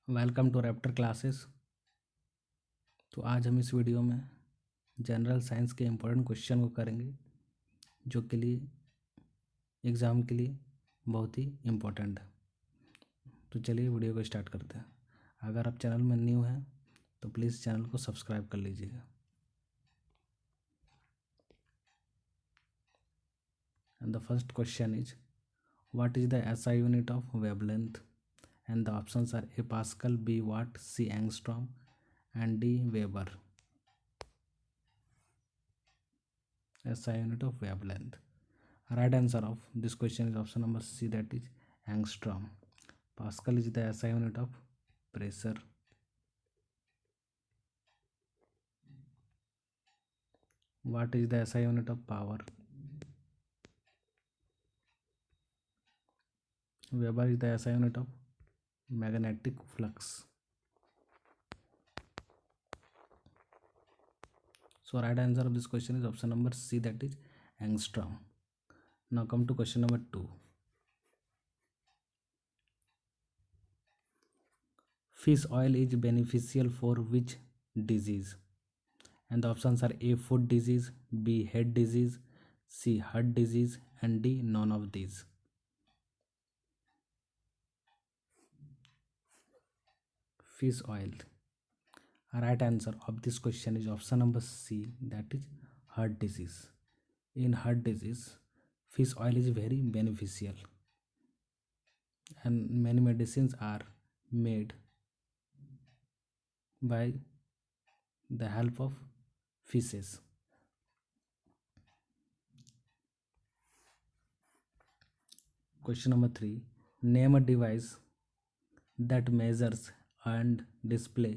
Welcome to Raptor classes. तो आज हम इस वीडियो में जनरल साइंस के इम्पोर्टेंट क्वेश्चन को करेंगे जो के लिए एग्ज़ाम के लिए बहुत ही इम्पोर्टेंट है। तो चलिए वीडियो को स्टार्ट करते हैं। अगर आप चैनल में न्यू हैं तो प्लीज़ चैनल को सब्सक्राइब कर लीजिएगा। And the first question is what is the SI unit of wavelength? And the options are A pascal, B watt, C angstrom and D weber. SI unit of wavelength. Right answer of this question is option number C, that is angstrom. Pascal is the SI unit of pressure. What is the SI unit of power? Weber is the SI unit of magnetic flux. So right answer of this question is option number C, that is angstrom. Now come to question number 2. Fish oil is beneficial for which disease? And the options are A, foot disease, B, head disease, C, heart disease, and D, none of these. Fish oil. Right answer of this question is option number C, that is heart disease. In heart disease, fish oil is very beneficial, and many medicines are made by the help of fishes. Question number 3. Name a device that measures and display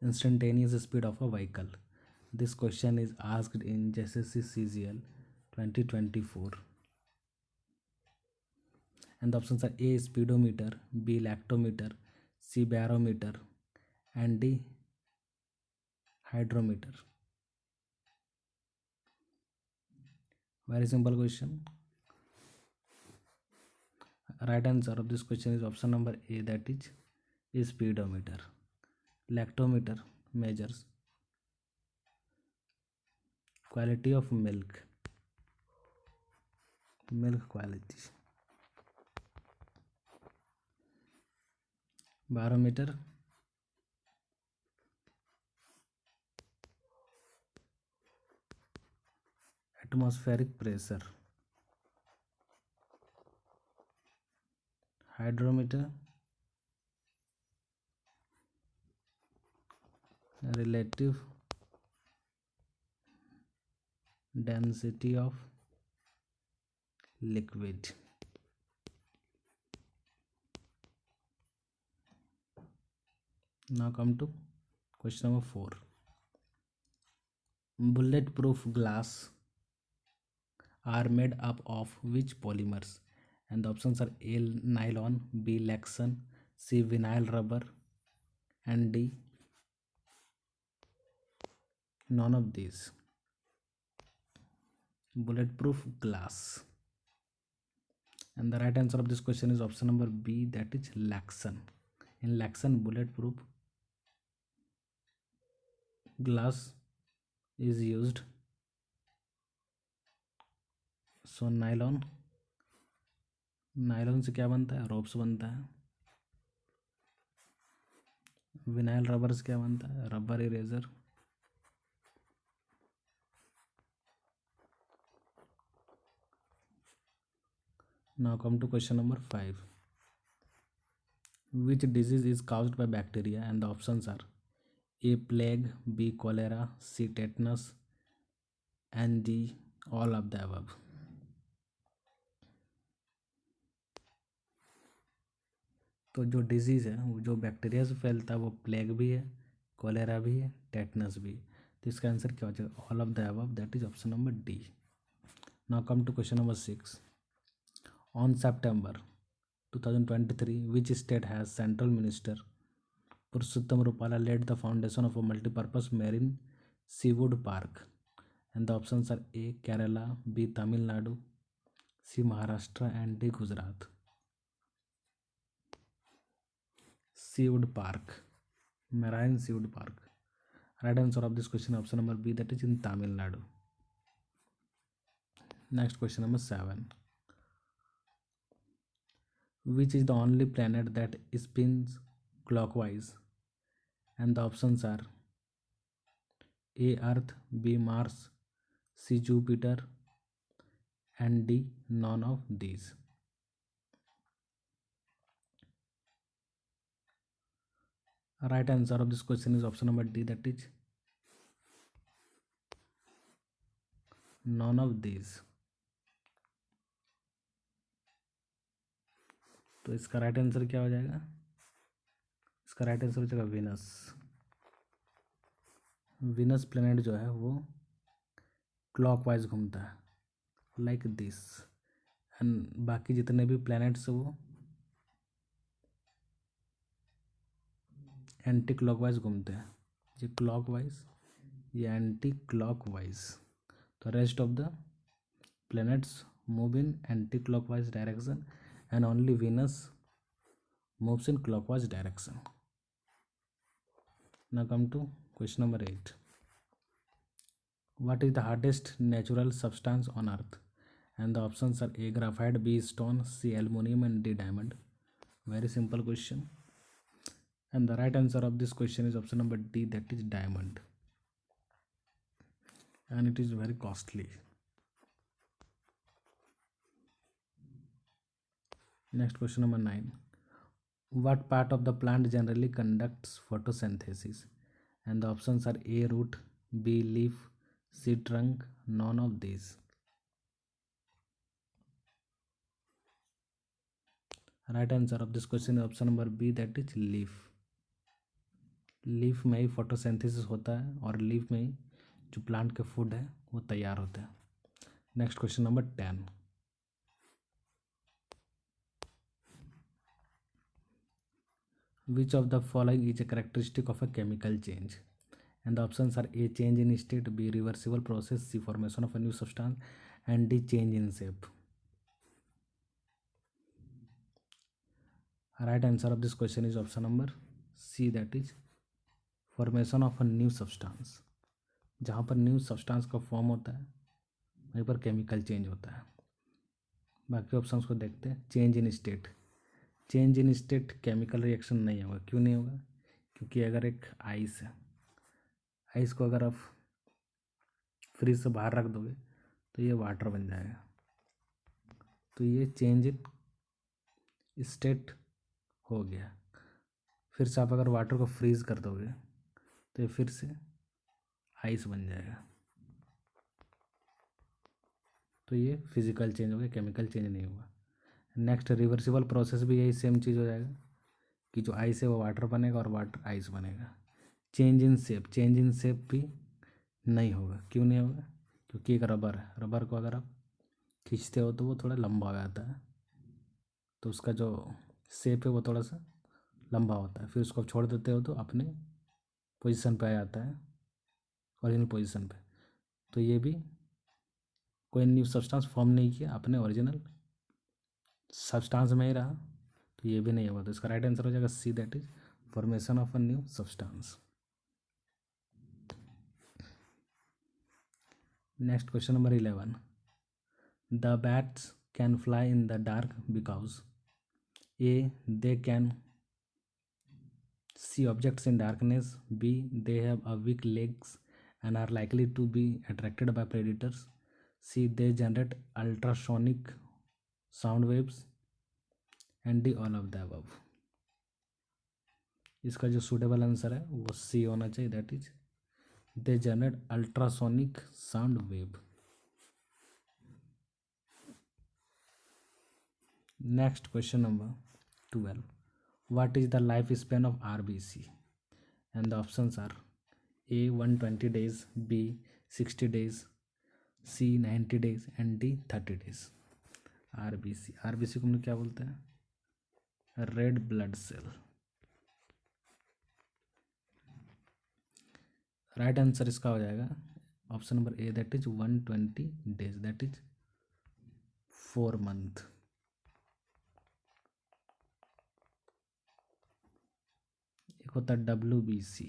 instantaneous speed of a vehicle. This question is asked in JSSC CGL 2024. And the options are A, speedometer, B, lactometer, C, barometer, and D, hydrometer. Very simple question. Right answer of this question is option number A, that is speedometer. Lactometer measures quality of milk quality. Barometer atmospheric pressure. Hydrometer relative density of liquid. Now come to question number 4. Bulletproof glass are made up of which polymers? And the options are A, nylon, B, Lexan, C, vinyl rubber, and D, none of these. Bulletproof glass. And the right answer of this question is option number B, that is Lexan. In Lexan, bulletproof glass is used. So nylon से क्या बनता है? Ropes बनता है. Vinyl rubber से क्या बनता है? Rubber eraser. Now come to question number 5. Which disease is caused by bacteria? And the options are A, plague, B, cholera, C, tetanus, and D, all of the above. तो जो disease है वो जो bacteria से फैलता है वो plague भी है, कोलेरा भी है, टेटनस भी है. तो इसका आंसर क्या हो जाएगा? All of the above, that is option number D. Now come to question number 6. On September 2023, which state has central minister Purushottam Rupala laid the foundation of a multi-purpose marine seafood park? And the options are A, Kerala, B, Tamil Nadu, C, Maharashtra, and D, Gujarat. Seawood Park, Marine Seawood Park. Right answer of this question option number B, that is in Tamil Nadu. Next question number 7. Which is the only planet that spins clockwise? And the options are A. Earth, B. Mars, C. Jupiter, and D. None of these. Right answer of this question is option number D, that is none of these. तो इसका right answer क्या हो जाएगा? इसका right answer हो जाएगा Venus. Venus planet जो है वो क्लॉकवाइज घूमता है लाइक दिस, एंड बाकी जितने भी प्लैनेट्स वो एंटी क्लॉकवाइज घूमते हैं। ये क्लॉकवाइज, ये एंटी क्लॉकवाइज। तो rest of the planets move in anti clockwise direction and only Venus moves in clockwise direction. Now come to question number 8. What is the hardest natural substance on earth? And the options are A. Graphite, B. Stone, C. Aluminum, and D. Diamond. Very simple question. And the right answer of this question is option number D, that is diamond. And it is very costly. Next question number 9. What part of the plant generally conducts photosynthesis? And the options are A. root, B. leaf, C. trunk, none of these. Right answer of this question is option number B, that is leaf. Leaf में ही photosynthesis होता है और leaf में ही जो plant के food है वो तैयार होता है। Next question number 10. Which of the following is a characteristic of a chemical change? And the options are A. change in state, B. reversible process, C. formation of a new substance, and D. change in shape. Right answer of this question is option number C, that is formation of a new substance. जहाँ पर new substance का form होता है वहीं पर chemical change होता है। बाकी ऑप्शंस को देखते हैं। Change in state, change in state chemical reaction नहीं होगा। क्यों नहीं होगा? क्योंकि अगर एक आइस है, आइस को अगर आप फ्रिज से बाहर रख दोगे तो ये वाटर बन जाएगा। तो ये चेंज इन स्टेट हो गया। फिर से आप अगर वाटर को फ्रीज कर दोगे तो ये फिर से आइस बन जाएगा। तो ये फिजिकल चेंज हो गया, केमिकल चेंज नहीं होगा। नेक्स्ट रिवर्सिबल प्रोसेस भी यही सेम चीज़ हो जाएगा कि जो आइस है वो वाटर बनेगा और वाटर आइस बनेगा। Change in shape, change in shape भी नहीं होगा। क्यों नहीं होगा? क्योंकि एक रबर है, रबर को अगर आप खींचते हो तो वो थोड़ा लंबा हो जाता है, तो उसका जो शेप है वो थोड़ा सा लंबा होता है। फिर उसको छोड़ देते हो तो अपने पोजीशन पे आ जाता है, ओरिजिनल पोजीशन पे। तो ये भी कोई न्यू सब्सटेंस फॉर्म नहीं किया, अपने ओरिजिनल सब्सटेंस में ही रहा, तो ये भी नहीं होगा। तो इसका राइट आंसर हो जाएगा C, that is formation of a new substance. Next question number 11. The bats can fly in the dark because A. they can see objects in darkness, B. they have a weak legs and are likely to be attracted by predators, C. they generate ultrasonic sound waves, and D. all of the above. इसका जो suitable answer है वो सी होना चाहिए, that is they generate ultrasonic sound wave. Next question number 12. What is the lifespan of RBC? And the options are A. 120 days, B. 60 days, C. 90 days, and D. 30 days. RBC, RBC को हम लोग क्या बोलते हैं? Red blood cell. Right answer इसका हो जाएगा option number A, that is 120 days, that is 4 month। होता है WBC,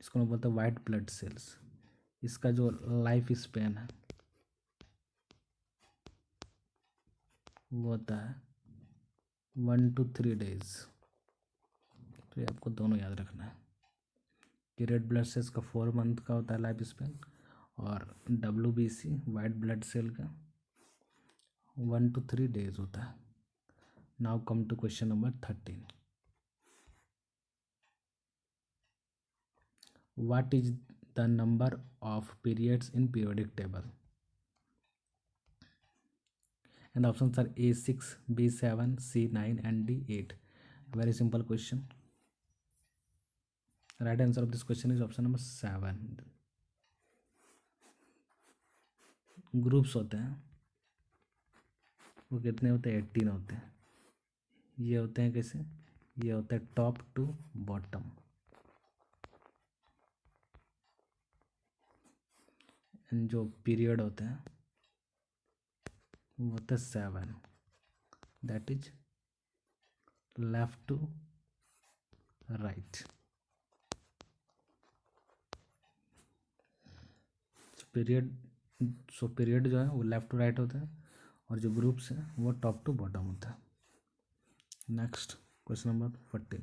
इसको मैं बोलता हूँ वाइट ब्लड सेल्स। इसका जो लाइफ स्पेन है वो होता है 1 to 3 days। तो ये आपको दोनों याद रखना है कि रेड ब्लड सेल्स का 4 month का होता है लाइफ स्पेन, और WBC वाइट ब्लड सेल का 1 to 3 days होता है। Now come to question number 13। What is the number of periods in periodic table? And the options are A6, B7, C9 and D8. Very simple question. Right answer of this question is option number 7. Groups होते हैं, वो कितने होते हैं? 18 होते हैं। ये होते हैं कैसे? ये होते हैं टॉप टू बॉटम। एंड जो पीरियड होते हैं वो होते हैं 7, that is left to right. Period जो है वो लेफ्ट टू राइट होता है, और जो ग्रुप्स हैं वो टॉप टू बॉटम होता है। Next question number 14।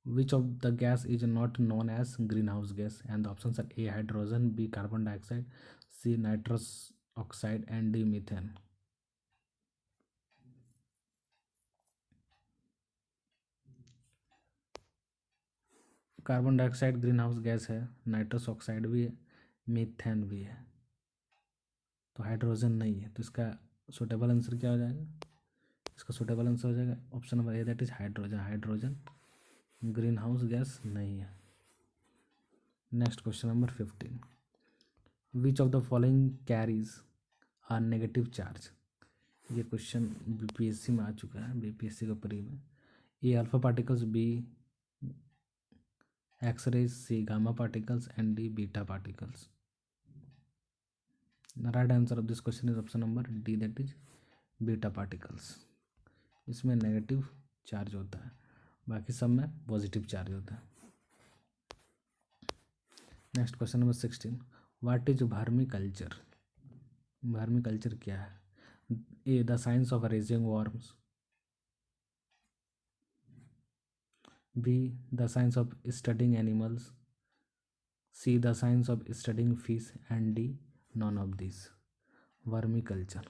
Which of the gas is not known as greenhouse gas? And the options are A hydrogen, B carbon dioxide, C nitrous oxide and D methane. Carbon dioxide green house gas है, nitrous oxide भी है, methane भी है, तो hydrogen नहीं है। तो इसका सुटेबल आंसर क्या हो जाएगा? इसका सुटेबल आंसर हो जाएगा option number A, that is hydrogen. Hydrogen greenhouse gas नहीं है। Next question number 15। Which of the following carries are negative charge? ये क्वेश्चन BPSC में आ चुका है, BPSC का प्री में। A alpha particles, B x-rays, C gamma particles and D beta particles. The right answer of this question is option number D, that is beta particles. इसमें negative charge होता है, बाकी सब में पॉजिटिव चार्ज होता है। Next question number 16। What is vermiculture? Vermiculture क्या है? A the science of raising worms, B the science of studying animals, C the science of studying fish and D none of this. Vermiculture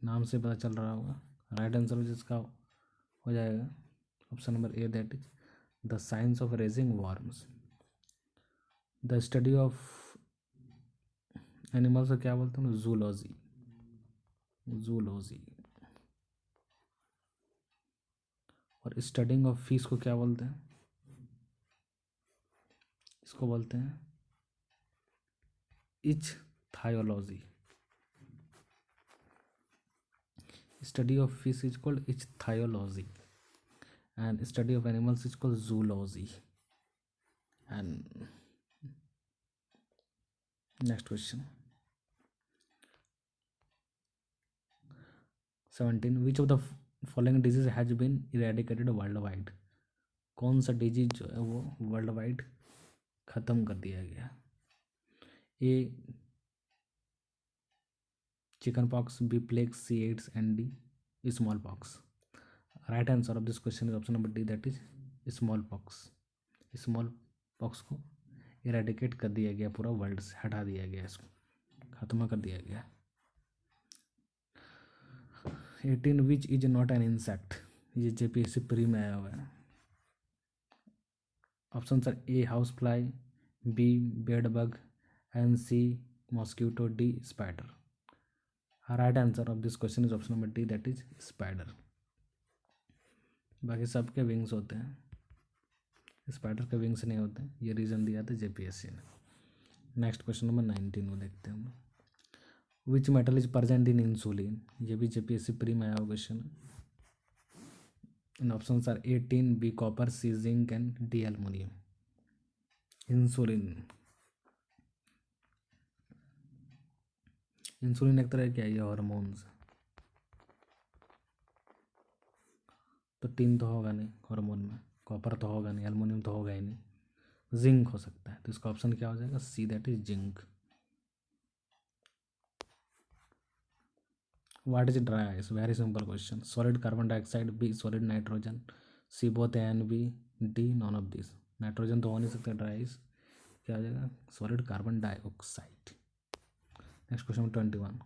नाम से पता चल रहा होगा। Right answer जिसका हो जाएगा option number A, that is the science of raising worms. The study of animals को क्या बोलते हैं? जूलॉजी। जूलॉजी। और स्टडिंग ऑफ फिश को क्या बोलते हैं? इसको बोलते हैं ichthyology. Study of fish is called ichthyology and study of animals is called zoology. And next question 17। which of the following disease has been eradicated worldwide? कौन सा डिजीज जो है वो वर्ल्ड वाइड ख़त्म कर दिया गया? A chickenpox, B plague, C AIDS and D smallpox. Right answer of this question is option number D, that is smallpox. Smallpox को इरेडिकेट कर दिया गया, पूरा वर्ल्ड से हटा दिया गया, इसको खत्म कर दिया गया। 18। Which is not an insect? ये JPSC प्री में आया हुआ है। Option are A house fly, B bed bug and C mosquito, D spider. Right answer of this question is option number D, that is spider. बाकी सबके wings होते हैं, spider के विंग्स नहीं होते, ये रीज़न दिया था JPSC ने। नेक्स्ट क्वेश्चन नंबर 19 को देखते हैं हम। Which metal is present in insulin? ये भी JPSC प्री में आया हुआ क्वेश्चन है। And option are A tin, B copper, C zinc and D aluminium. Insulin एक तरह क्या है? ये हार्मोन्स। तो टिन तो होगा नहीं हार्मोन में, कॉपर तो होगा नहीं, एल्युमिनियम तो होगा ही नहीं, जिंक हो सकता है। तो इसका ऑप्शन क्या हो जाएगा? C, that is zinc. What is dry ice? Very simple question. Solid carbon dioxide, B solid nitrogen, C both A and B, D none of this. Nitrogen तो हो नहीं सकता ड्राई आइस, क्या हो जाएगा? Solid carbon dioxide. Next question 21।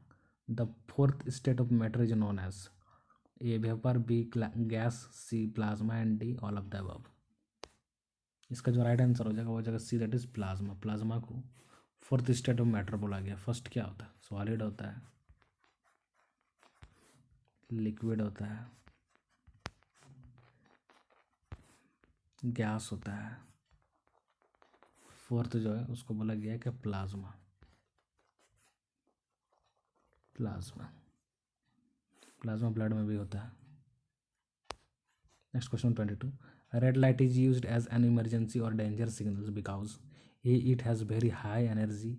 The fourth state of matter is known as A vapour, B gas, C plasma and D all of the above. इसका जो right answer हो जाएगा वो हो जाएगा C, that is plasma. Plasma को fourth state of matter बोला गया। फर्स्ट क्या होता है? सॉलिड होता है, लिक्विड होता है, गैस होता है, फोर्थ जो है उसको बोला गया है कि प्लाज्मा। प्लाज्मा प्लाज्मा ब्लड में भी होता है। Next question 22। Red light is used as an emergency और danger signals because A it has very high energy,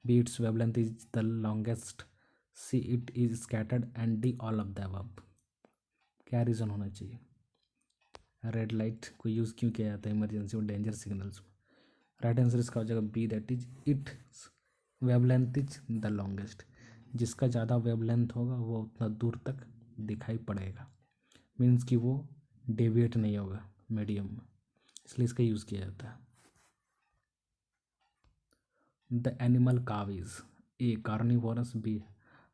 B its wavelength is the longest, C it is scattered and D all of the above. क्या reason होना चाहिए? Red light को use क्यों किया जाता है emergency और डेंजर सिग्नल्स में? राइट आंसर इसका हो जाएगा B, that is it wavelength is the longest. जिसका ज़्यादा वेवलेंथ होगा वो उतना दूर तक दिखाई पड़ेगा, मीन्स कि वो डेविएट नहीं होगा मीडियम में, इसलिए इसका यूज़ किया जाता है। The animal cow is A carnivorous, B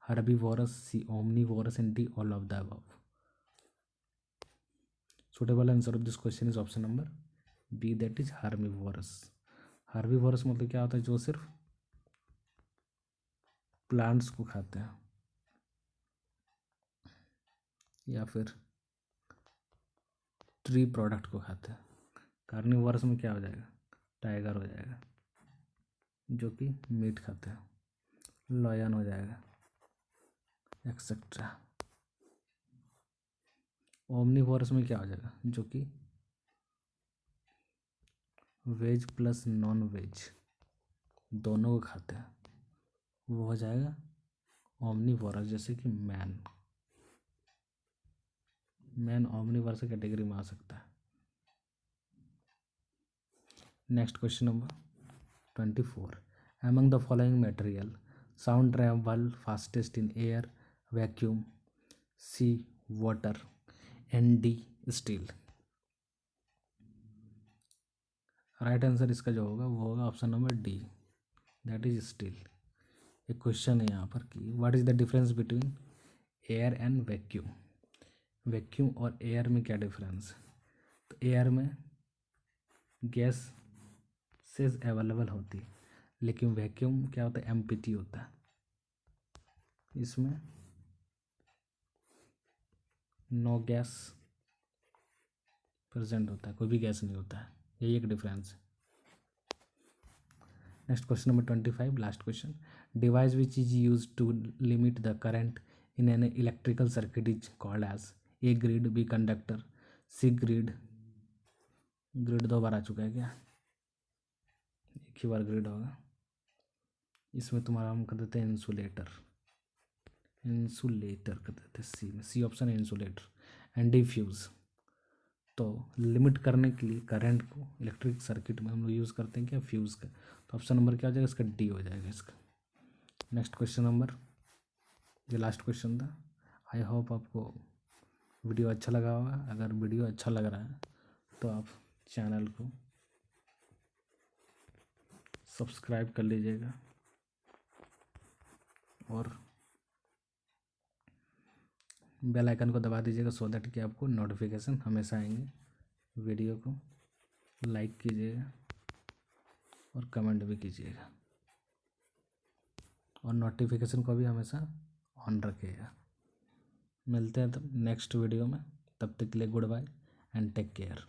herbivorous, C omnivorous and D all of the above. Suitable answer of this question is option number B, that is herbivorous. Herbivorous मतलब क्या होता है? जो सिर्फ प्लांट्स को खाते हैं या फिर ट्री प्रोडक्ट को खाते हैं। कार्निवोरस में क्या हो जाएगा? टाइगर हो जाएगा जो कि मीट खाते हैं, लॉयन हो जाएगा, एक्सेट्रा। ओमनीवोरस में क्या हो जाएगा? जो कि वेज प्लस नॉन वेज दोनों को खाते हैं, वो हो जाएगा ओमनीवोरस। जैसे कि मैन ओमनीवोरस कैटेगरी में आ सकता है। Next question number 24। Among the following material, sound travel fastest in air, vacuum, C water and D steel। Right answer इसका जो होगा वो होगा option number D, that is steel. एक क्वेश्चन है यहाँ पर कि what is the difference between air and vacuum. Vacuum और एयर में क्या डिफरेंस है? तो एयर में गैस सेज अवेलेबल होती है, लेकिन वैक्यूम क्या होता है? एम्प्टी होता है। इसमें नो गैस प्रेजेंट होता है, कोई भी गैस नहीं होता है, यही एक डिफरेंस है। Next question number 25, last question. Device which is use to limit the current in an electrical circuit is called as A grid, B conductor, C grid. Grid 2 बार आ चुका है क्या? एक ही बार ग्रिड होगा। इसमें तुम्हारा हम कर देते हैं इंसुलेटर, इंसुलेटर कर देते हैं सी में, सी ऑप्शन है इंसुलेटर। And D fuse. तो लिमिट करने के लिए करंट को इलेक्ट्रिक सर्किट में हम लोग यूज़ करते हैं क्या? फ्यूज़ का। तो ऑप्शन नंबर क्या हो जाएगा? इसका डी हो जाएगा इसका। नेक्स्ट क्वेश्चन नंबर, ये लास्ट क्वेश्चन था। आई होप आपको वीडियो अच्छा लगा होगा। अगर वीडियो अच्छा लग रहा है तो आप चैनल को सब्सक्राइब कर लीजिएगा और बेल आइकन को दबा दीजिएगा सो दैट कि आपको नोटिफिकेशन हमेशा आएंगे। वीडियो को लाइक कीजिएगा और कमेंट भी कीजिएगा और नोटिफिकेशन को भी हमेशा ऑन रखिएगा। मिलते हैं तब नेक्स्ट वीडियो में, तब तक के लिए goodbye and take care.